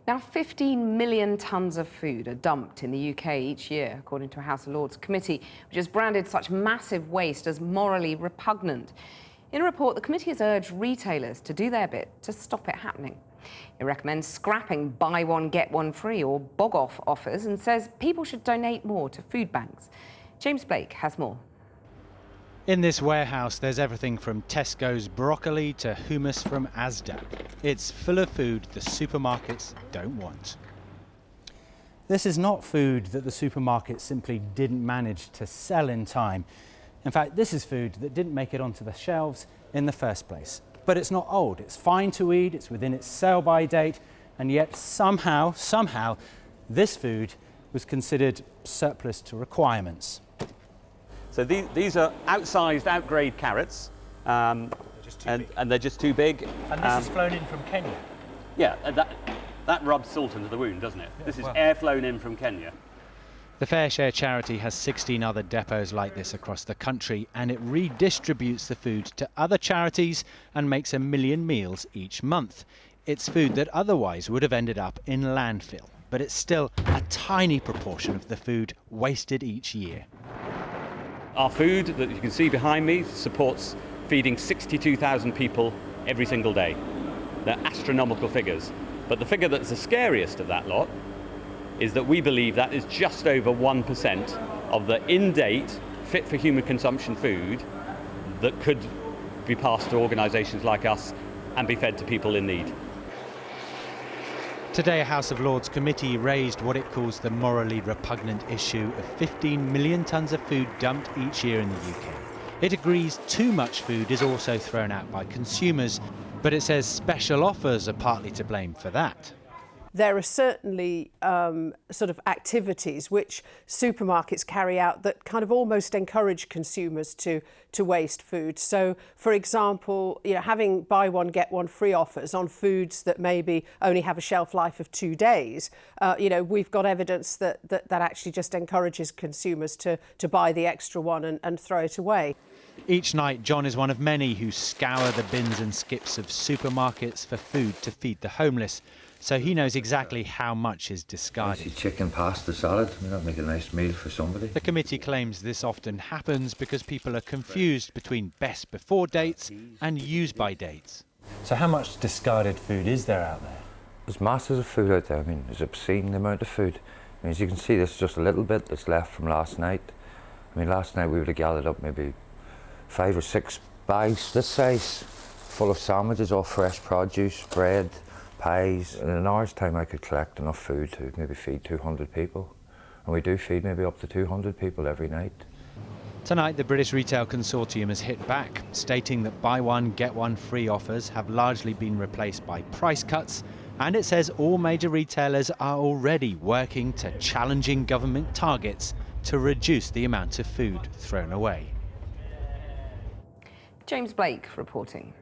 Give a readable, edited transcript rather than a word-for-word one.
Now, 15 million tonnes of food are dumped in the UK each year, according to a House of Lords committee, which has branded such massive waste as morally repugnant. In a report, the committee has urged retailers to do their bit to stop it happening. It recommends scrapping buy one, get one free or bog-off offers and says people should donate more to food banks. James Blake has more. In this warehouse, there's everything from Tesco's broccoli to hummus from Asda. It's full of food the supermarkets don't want. This is not food that the supermarkets simply didn't manage to sell in time. In fact, this is food that didn't make it onto the shelves in the first place. But it's not old, it's fine to eat, it's within its sell-by date, and yet somehow, this food was considered surplus to requirements. So these are outsized, outgrade carrots, and they're just too big. And this is flown in from Kenya? Yeah, that rubs salt into the wound, doesn't it? Yeah, this is air flown in from Kenya. The Fair Share charity has 16 other depots like this across the country, and it redistributes the food to other charities and makes 1 million meals each month. It's food that otherwise would have ended up in landfill, but it's still a tiny proportion of the food wasted each year. Our food that you can see behind me supports feeding 62,000 people every single day. They're astronomical figures. But the figure that's the scariest of that lot is that we believe that is just over 1% of the in-date, fit for human consumption food that could be passed to organisations like us and be fed to people in need. Today, a House of Lords committee raised what it calls the morally repugnant issue of 15 million tonnes of food dumped each year in the UK. It agrees too much food is also thrown out by consumers, but it says special offers are partly to blame for that. There are certainly sort of activities which supermarkets carry out that kind of almost encourage consumers to waste food. So, for example, having buy one, get one free offers on foods that maybe only have a shelf life of 2 days. We've got evidence that actually just encourages consumers to buy the extra one and throw it away. Each night, John is one of many who scour the bins and skips of supermarkets for food to feed the homeless. So he knows exactly how much is discarded. Chicken, pasta, salad, that'd make a nice meal for somebody. The committee claims this often happens because people are confused between best before dates and use by dates. So how much discarded food is there out there? There's masses of food out there. It's obscene the amount of food. As you can see, this is just a little bit that's left from last night. Last night we would have gathered up maybe 5 or 6 bags this size, full of sandwiches, all fresh produce, bread, pies. In an hour's time I could collect enough food to maybe feed 200 people. And we do feed maybe up to 200 people every night. Tonight the British Retail Consortium has hit back, stating that buy one, get one free offers have largely been replaced by price cuts, and it says all major retailers are already working to challenging government targets to reduce the amount of food thrown away. James Blake reporting.